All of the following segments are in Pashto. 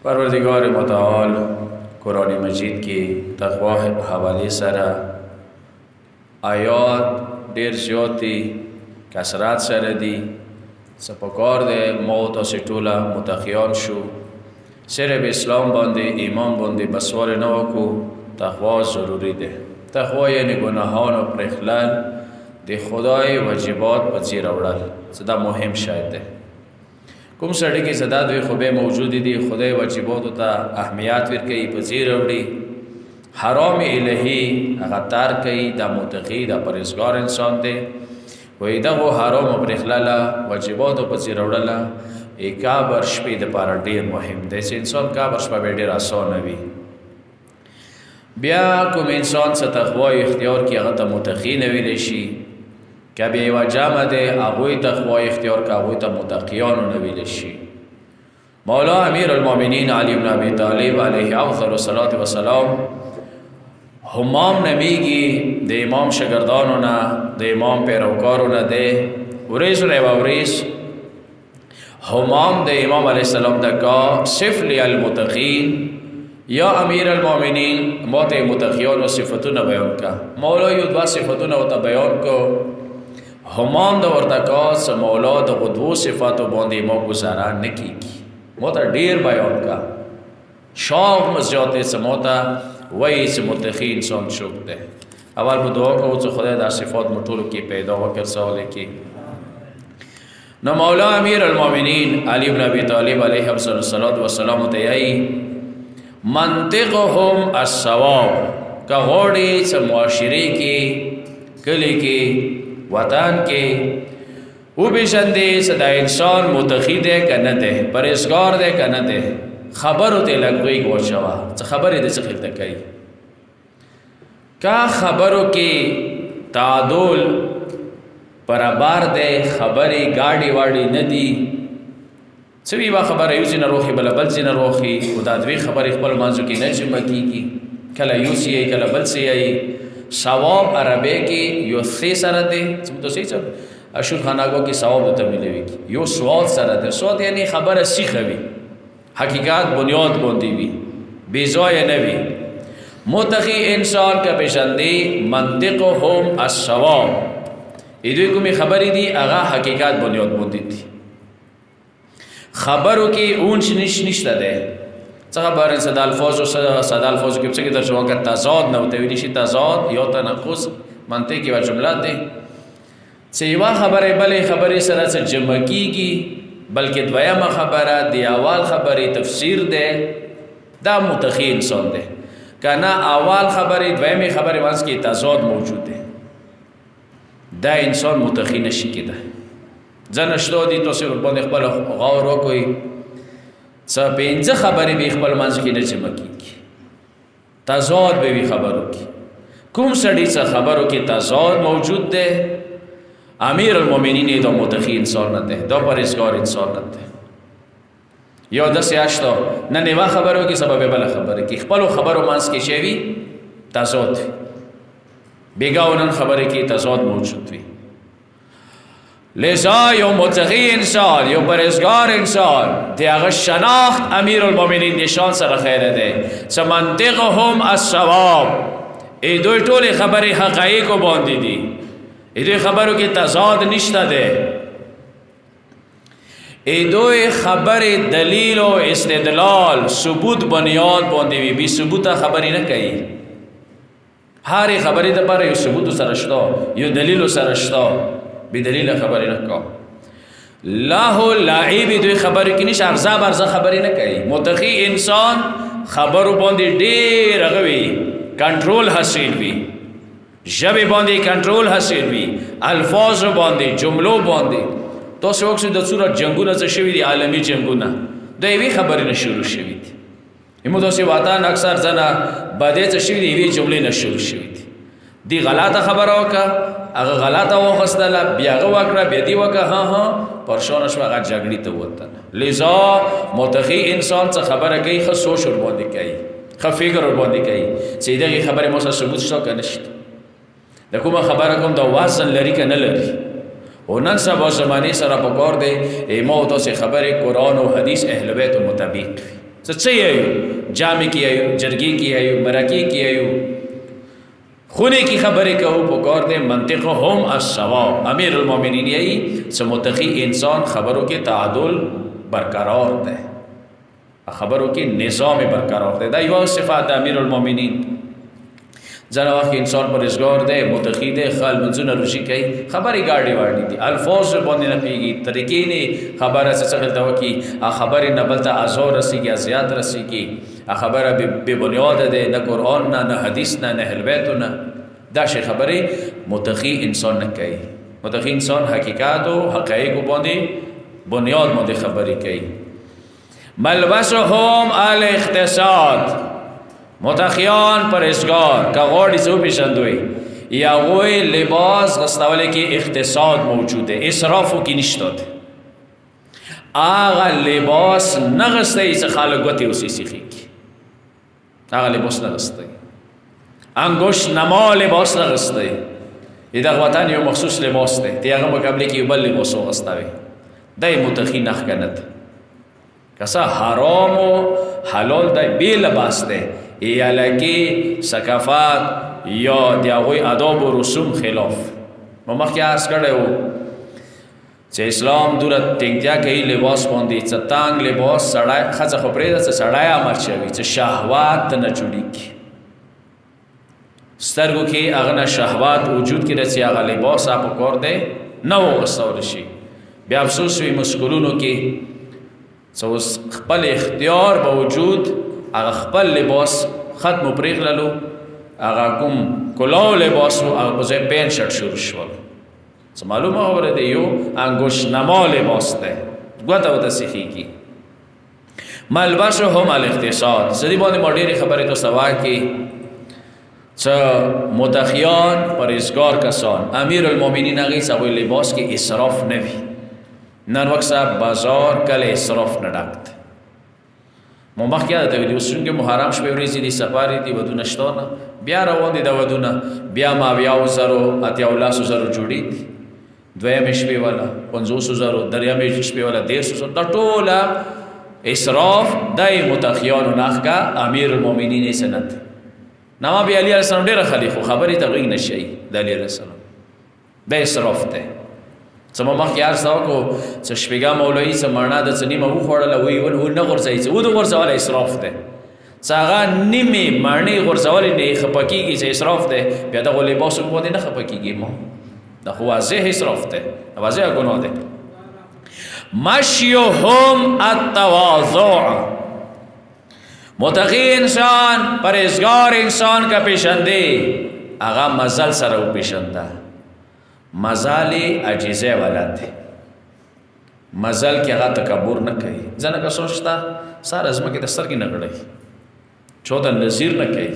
پروردگار متعال قرآن مجید کی تقوا حوالی سره آیات ډیر زیاتی کثرت سره دی سپکار ده موت اسی طوله متخیان شو سره به اسلام بانده ایمان بانده بسوار نوکو تقوا ضروری ده. تقوا یعنی گناهان و پرخلال ده خدای واجبات پذیر اورل صدا مهم شاید ده. کوم سړی کې صدا دوی خوبه موجود دي خدای واجبات ته اهمیت ورکړي پذیر اوري حرام الهی هغه تار کوي د متقی د پرهیزګار انسان دی وای دا حرام او پرخلال واجبات پذیر اورل کابر شپې د پاره ډیر مهم دی چې انسان کابر شپه ډیر آسان وي. بیا کوم انسان څه تقوا اختیار کی هغه ته متقی نه ویل شي کبه یو جامه ده هغه تقوا اختیار کا هغه ته متقیان نه ویل شي. مولا امیر المؤمنین علی بن ابی طالب علیه افضل الصلاة والسلام همام نمیگی د امام شاگردانو نه د امام پیروکارو نه ده ورز ورز همام د امام علیه السلام دکا صف لی المتقین یا امیر المؤمنین موت متقیان و صفتون بیان کا. مولا یو دوا صفتون و تا بیان کو همام دا ورتکاس مولا دا قدو صفاتو باندی ما گزارا نکی کی موتا دیر بیان کا شاق مزجاتے سے موتا وی سے متقی انسان شک دے. اول کو دعا کو تو خدا دا صفات مطول کی پیدا ہو کر سوالے کی نو مولا امیر المؤمنین علی بن ابی طالب علیہ السلام تیائی منطقهم الصواب کا غوڑی سے معاشرے کی کلی کی وطن کے وہ بھی شندے صدا انسان متقی دے کا نہ دے پرہیزگار دے کا نہ دے خبر ہوتے لگوئی گو شوا خبر دے سے خلتا کئی کا خبروں کی تعادل برابر دے خبری گاڑی واڑی ندی سوی با خبر یوزی نروخی بلا بلزی نروخی خدا دوی خبر اخبر منزو کی نجمع کی کلا یوسی ای کلا بلسی ای ثواب عربی کی یو سی سره دی تو سی چا اشور خاناگو کی ثواب دو تمیلوی کی یو سواد سره دی سواد یعنی خبر سیخه وی حقیقت بنیاد بوندی وی بیزای نوی. متقی انسان کا پیشندی منطقهم الصواب ایدوی کمی خبری دی اغا حقیقت بنیاد بوندی دی خبرو کی اونش نشتا ده خبر صدا الفاظ و صدا الفاظ کی بچه ترجمه کرد تضاد نوته ویلیشی تضاد یا تناقض منطقی و جملات ده سیوا خبره بله خبره سره سره جمع کیگی بلکه دویم خبره دی اول خبره تفسیر ده دا متقی انسان ده که نه اول خبره دویم خبره وانس کی تضاد موجود ده دا انسان متقی نشی که ده زنشتو دی تو سر باندې خپل غور وکوي څه پنځه خبرې به خپل منځ کې نه جمع کیږي تضاد به وي خبرو کې کوم سړی څه خبرو کې تضاد موجود ده امیر المؤمنین دا متقی انسان نه ده دا پرهیزګار انسان نه ده یا د سیاشتو نه نیوا خبرو کې سبب بل خبره کې خپل خبرو منځ کې شوی تضاد بیگاونن خبره کې تضاد موجود وي. لذا یو متقی انسان یو پرهیزگار انسان دی هغه شناخت امیر المؤمنین نشان سره خیره ده سمنطقهم الصواب ای دوی ټول خبرې حقایق باندې دي ای دوی خبرو کې تضاد نشته ده ای دوی خبرې دلیل او استدلال ثبوت بنیاد باندې وي بي ثبوت خبرې نه کوي هر خبرې د پر یو ثبوت سره شته یو دلیل سره شته بدلیل خبری نکو لاہو لعیبی دوی خبری کنیش ارزا برزا خبری نکئی. متقی انسان خبرو باندی دیر اغوی کنٹرول حاصل بی جب باندی کنٹرول حاصل بی الفاظ باندی جملو باندی تو سے وقت دا صورت جنگو نزا شوی دی عالمی جنگو نا دوی خبری نشروع شوی دی امو دو سی واتان اکثر زنا بده چا شوی دی ایوی جملی نشروع شوی دی غلط خبر ہوکا اگر غلط واخستلا بیاغه وکړه بیا دی وکړه ها پرشان شو هغه جګړې ته وته. لذا متقی انسان څه خبره کوي خو سوچ ور باندې کوي خو فکر ور باندې کوي چې دغه خبره مو سره ثبوت شته کنه نشته د کومه خبره کوم د وزن لري کنه لري او نن سبا زمانه سره په کار دی ایمو تاسو خبره قرآن او حدیث اهل بیت مطابق څه یایو جامې کې یایو جرګې کې یایو مرکې کې یایو خونه کې خبرې کوو پکار دی منطق هم الصواب امیر المؤمنین یایي څه متقی انسان خبرو کې تعادل برقرار ده خبرو کې نظام برقرار ده دا یو صفات د امیر المؤمنین ځنه وخت انسان پرهیزګار دی متقی دی خپل منځونه روشي کوي خبرې ګاډې واړې دي الفاظ باندې نه پیږي طریقې نه خبره څه څه کوي خبرې نه بل ته ازار رسیږي ازیات رسیږي خبره بے بنیاد ده نه قرآن نه حدیث نه اهل بیت نه دا شی خبرې متقی انسان نه کوي متقی انسان حقیقت او حقایق باندې بنیاد باندې خبرې کوي ملبسهم الاقتصاد متقیان پرهیزګار که غاړې زو پیژندوي یا غوی لباس غستولی کې اقتصاد موجوده اسرافو کې نشته آغا لباس نغسته چې خالق ګوتې اوسې سیخي کې آغا لباس نغسته انگوش نما لباس نغسته دغه وطن یو مخصوص لباس دی دی هغه مقابله کې بل لباس وغستوي دی متقی نخ کنت کسا حرام و حلال دی بی لباس دی یا لکی ثقافت یا دی هغوی آداب و رسوم خلاف ما مخکې عرض کړی و چې اسلام دوره ټینګتیا کوي لباس باندې چې تنګ لباس سړی ښځه خو پرېږده چې سړی امر شوي چې شهوات ته نه جوړېږي سترګو کې هغه نه شهوات وجود کې رسي هغه لباس په کار دی نه وغوستولی شي بیا افسوس وي مسکولونو کې څه خپل اختیار باوجود هغه خپل لباس ختم پرېښللو هغه کوم کلاو لباس و هغه په ځای پین شرټ شروع شول څه معلومه خبره دی یو انګوش نما لباس دی ګوته ورته سیخېږي ملبسهم الاقتصاد زه دې باندې ما ډېرې خبرې تاسو ته واکړې څه متقیان پرهیزګار کسان امیر المؤمنین هغې څه هغوی لباس کې اسراف نه وي نن وخت صاحب بازار کله اسراف نه ډک دی مو مخکې یاده ویلي اوس چونکې محرم شپې ورځې دي سفارې دي ودونه شته نه بیا روان دي دا ودونه بیا ما 80,000 80,000 جوړې دي دویمې شپې والا 50,000 دریمې شپې والا 150,000 دا ټوله اسراف دی متقیانو نخکه امیر المؤمنین سنت نما بیا علی علیه السلام ډېره خلی خو خبرې ته غوږ نه شي د علی علیه السلام دا اسراف دی څه ما مخکې عرض ته وکړو چې شپږه مولوي څه مڼه د څه نیمه وخوړله وایي نه غورځوي څه ود غورځولی اسراف دی څه هغه نیمې مڼې غورځولې نه یې خفه کېږي چې اسراف دی بیا دغو لباسو باندې نه خفه کېږي ما دا خو واضح اسراف دی واضح ګناه دی مشیهم التواضع متقی انسان پرهیزګار انسان کا پیشنده هغه مزل سره وپیژنده مزال عجیزه ولد دی مزل کې هغه تکبر نه کوي ځنه که سوچتا ساره ځمکې د سترګې نه غړوي چوته نظیر نه کوي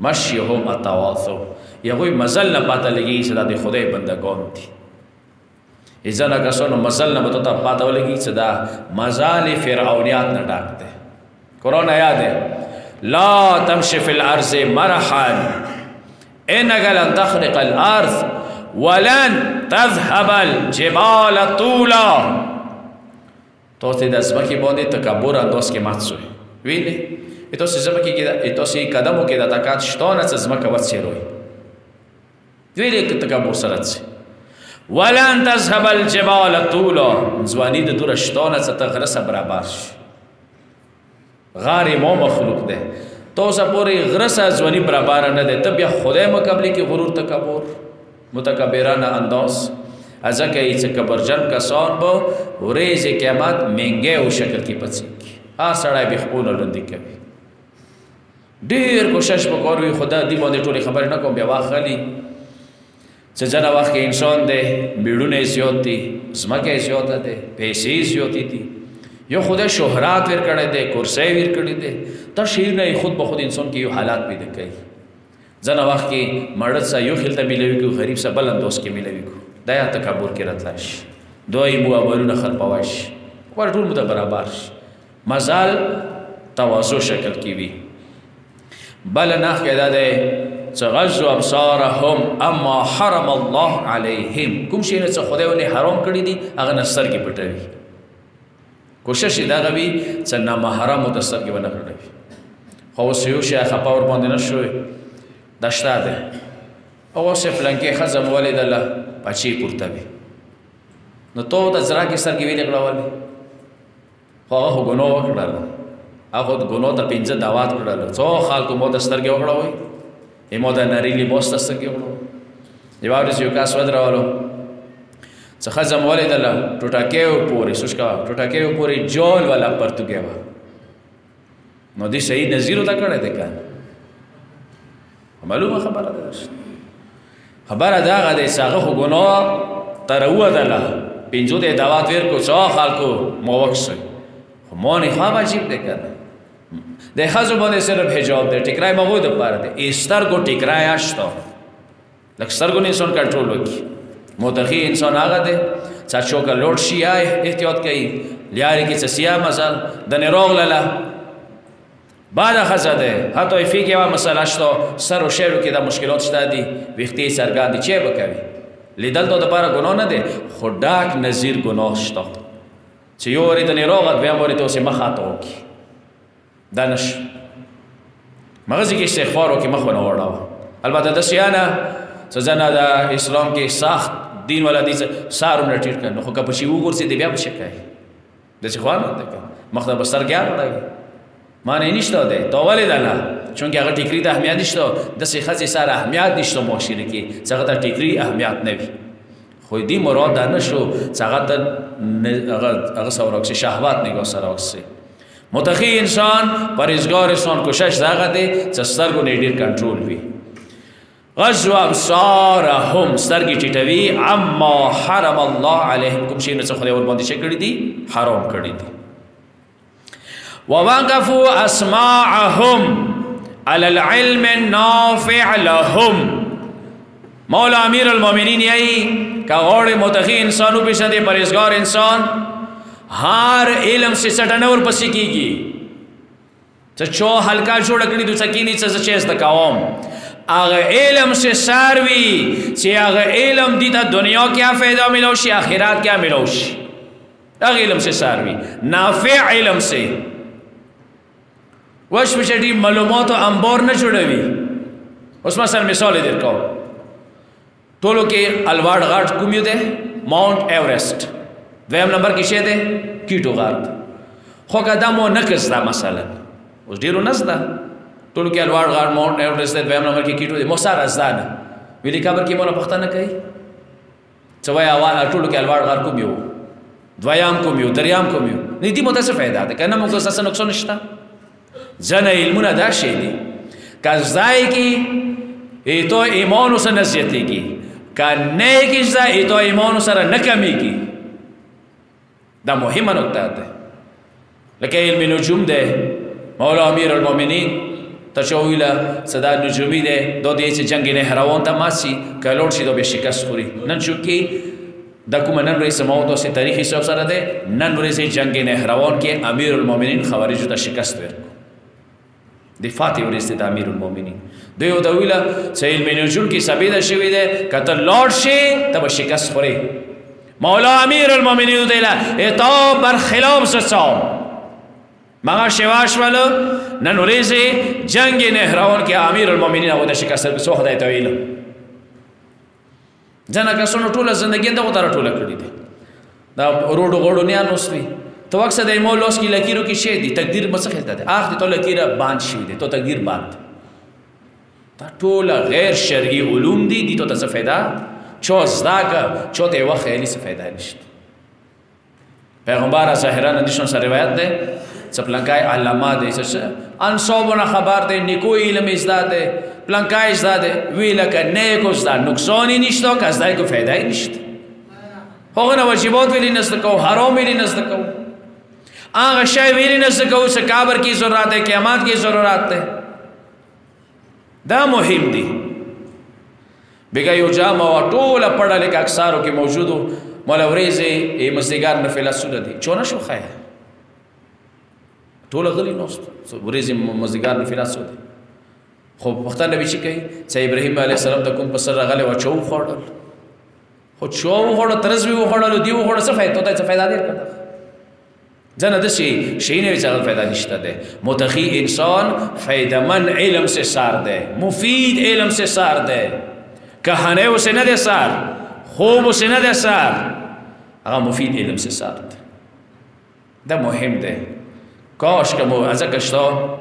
مشیهم التواضع هغوی مزل نه پاته لګېږي چې دا د خدای بندګان دي ځنه کسانو مزل نه به ته پاته ولګېږي چې دا مزال فرعونیات نه ډک دی قرآن آیات ہے لا تمشي في الارض مرحا انك لن تخرق الارض ولن تذهب الجبال طولا تو ته د ځمکې باندې تکبر انداز کې مات شوی ویلې تاسو ځمکې کې تاسو قدمو کې د طاقت شته نه چې ځمکه وڅیروي ویلې تکبر سره څه ولن تذهب الجبال طولا ځواني د دور شته نه چې ته غره سره برابر شي غاری مو مخلوق ده تو سا پوری غرسا ځواني برابر نه ده ته بیا خدای مقابله کې غرور تکبر متکبرانه انداز ازکه چې کبرجن کسان به ورځ قیامت منګه او شکل کې پڅي سړی به خپل لندې کوي ډیر کوشش وکړوي خدا دې باندې ټولې خبرې نه کوم بیا واخلي چې ځنه وخت کې انسان دی بیړونه زیات دي ځمکه زیات ده پیسې زیات دي یو خدای شهرات ور کړی دی کرسی ور کړی دی تا شیر نه خود به خود انسان کې یو حالات پیدا کوي ځنه وخت کې مړد سا یو خلته ملوي کو غریب سا بل انداز کې ملوي کو دا یا تکبر کې راتلاش دوی مو اولونه خرپواش ور ټول مت برابر مزال تواضع شکل کې وي بل نه کېدا ده غضوا ابصارهم اما حرم الله عليهم کوم شي نه خدای ولې حرام کړی دي هغه نصر کې پټوي کوشش یې دغه وي څه نامحرمو ته سترګې ونه کړوي. خو اوس یو شی خفه ورباندې نه شوی دا شته دی او اوس یې فلانکې ښځه مو ولیدله بچې پورته وي نو تو د زړه کې سترګې ویلې غړولې خو هغه خو ګناه وکړله هغه خو ګناه ته 5 دعوات کړله څو خلکو مو ته سترګې وغړوئ مو د نري لباس ته سترګې وغړوئ. یوه ورځ یو کس ودرولو څه ښځه مو ولیدله ټوټکیو پورې سوچ کوه ټوټکیو پورې جول والا پرتوګی وه نو دې صحیح نظیر ورته کړی دی که معلومه خبره ده خبره د هغه دی چې هغه خو ګناه ته راووتله 5 ته یې دعوت ورکړو څو خلکو مو وکښئ خو ما نه خواب عجیب دی که نه د ښځو باندې صرف حجاب دی ټیکری مغو دپاره دی سترګو ټیکری شته لکه سترګو نه انسان کنټرول وکړي. متقی انسان هغه دی چې چوکه لوټ شي یا احتیاط کوي لیارې کې څه سیاه مزل دنې راغلله بعده ښځه دی حتی فیک یوه مسله شته سر و شعرو کې دا مشکلات شته دي ویښتې څرګند دي چې به کوي لیدل ته دپاره ګناه نه دی خو ډاک نظیر ګناه شته چې یو ورې دنې راغله دویم ورې ته اوس یې مخ هاته وکړي دا نشي مغزي کې استغفار وکړي مخ ونه وړوه. البته داسې نه څه ځنه د اسلام کې سخت دین والا دي سار هم ټیټ کړه نو خو که په شي وګرځي دی بیا به شي کوي داسې خوا نه دی مخ ته به سترګې اړوي معنی نشته دی تا ولیدله چونکې هغه ټیکري ته اهمیت نشته داسې ښځې سره اهمیت نشته معاشره کې چې هغه ته ټیکري اهمیت نه وي خو دې مراد دا نه شو چې هغه ته هغه سره ورکړي شهوت نګاه سره ورکړي. متقی انسان پرهیزګار انسان کوشش دغه دی چې سترګو نه ډېر کنټرول وي. غض ابصارهم سترګې ټیټوي عما حرم الله علیهم کوم شی نه څه خدای ورباندې څه کړي دي حرام کړي دي. ووقفوا اسماعهم على العلم النافع لهم مولا امیر المؤمنین یہی کہ غوڑ متقی انسانو پیشہ دے پرہیزگار انسان ہر علم سے سٹنے اور پسی کی گی چو ہلکا چھوڑ اکڑی تو سکینی سے چیز دکاوام اگر علم سے ساروی چی اگر علم دیتا دنیا کیا فائدہ ملوشی آخرات کیا ملوشی اگر علم سے ساروی نافع علم سے وش بچٹی معلومات و انبار نہ چھوڑوی اس مثلا مثال در کو ټولو کې الواړ غاټ کوم یو دی ماونټ ایورسټ دویم نمبر کې شه دی کیټو غار خو کدا مو نکس دا مثلا اوس ډیرو نزدا ټولو کې الواړ غاټ ماونټ ایورسټ دی دویم نمبر کې کیټو دی مو سره ازدان ویلي خبر کې مونږ پښتنه کوي چې وای اول ټولو کې الواړ غاټ کوم یو دویم کوم یو دریم کوم یو نه دي مو څه فائدہ ده کنه موږ څه نقصان نشته ځنه علمونه دا شی دي کزای کې ایتو ایمان وس نصیحت کی کا نیک اجزا ایتو ایمان سره نکمی کی دا مهمه نکته ده لکه علم نجوم ده مولا امیر المؤمنین تشویلا صدا نجومی ده دو دیس جنگ نهروان تا ماسی که لوٹ شی دو به شکست خوری نن چونکی دا کوم نن رئیس موضوع سے تاریخی سب سره ده نن رئیس جنگ نهروان کې امیر المؤمنین خوارجو تا شکست ورکو دی فاتح ورسته د امیر المؤمنین دیو دا ویلا چې علم نجوم کې ثابت شوی دی کته لوړ شي تب شکست خوري مولا امیر المؤمنین دیلا اتا برخلاف سچاو مغا شواش ولو نن ورسه جنگ نهروان کې امیر المؤمنین او د شکست سو خدای ته ویل ځنه کسونو ټوله ژوندۍ دغه تر ټوله کړی دی دا روډو غوډو نه انوسوي تو اکثر د مولوس کی لکیرو کی شی دی تقدیر مڅ خلته ده اخ تو لکیره باند شي دی تو تقدیر باند دا ټول غیر شرعي علوم دي دي ته څه फायदा چو زداګه چوته وخت یې څه फायदा نشته. پیغمبر ظاهرا نشون سره روایت ده څپلنکای علامہ ده څه ان صوبونه خبر ده نیکو علم ازداده پلنکای ازداده ویل ک نیکو زدا نقصان نشته که ازدای کو फायदा نشته هغه نه واجبات ویل نشته کو حرام ویل نشته کو آغا شای ویلی نزد کو سے قبر کی ضرورت ہے قیامات کی ضرورت ہے دا مهم دی بگا یو جامع و طول پڑھا لکا اکثارو کی موجودو مولا وریزی مزدگار نفیلہ سولا دی چونا شو خواہ طول غلی نوست وریزی مزدگار نفیلہ سولا دی خوب وقتا نبی چی کہی سا ابراہیم علیہ السلام تا کن پسر غلی و چو خوڑل خود چو خوڑل ترز بھی خوڑل دیو خوڑل سفید تو تا سفید آدیر کرتا زنه دسی شینه چقدر فایده نشته ده. متقی انسان فایده‌مند علم سے سار ده، مفید علم سے سار ده، کهانه اسے نده سار، خوب اسے نده سار، اگه مفید علم سے سار ده. ده مهم ده. کاش که از کشتا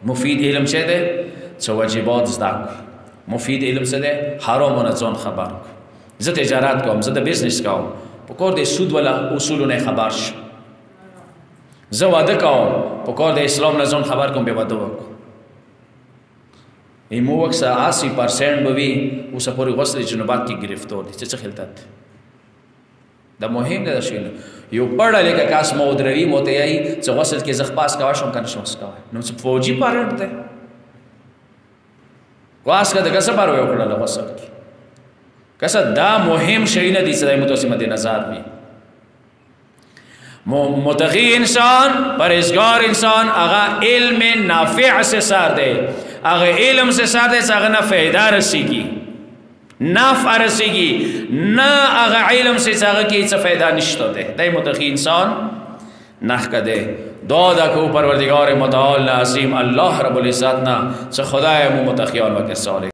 مفید علم چه ده؟ چه واجبات زدک. مفید علم چه ده؟ حرام و نزان خبر کو. زه تجارت کوم، زه د بیزنس کوم، پکار د سود ولا اصول نه خبر شم. زه واده کوم، پکار د اسلام نزان خبر کوم، به واده وکم. ایمو وقت 80% بوی اوسه پوری غسل جنوبات کی گرفتار دي. چه خلطت دا مهم ده. شنو یو پڑھا لیکا کاس مودروی موتیایی چه غسل کی زخپاس کاوشم کنشمس کاوه نو چه فوجی پارد ده واس که ده کسا پاروی اکڑا غسل کی کسا دا مهم شئینه دی صدای متوسمه دی نظر بی. متقی انسان پرهیزگار انسان اغا علم نافع سے سار دے، اغا علم سے سار دے اغا نہ فائدہ رسیگی، نفع رسیگی، نہ اغا علم سے اغا کی فائدہ نشتہ دے. دے متقی انسان نخ کا دے. دعا دا کو پروردگار متعال عظیم اللہ رب العزت نا چه خدای مو متقیان و کسالی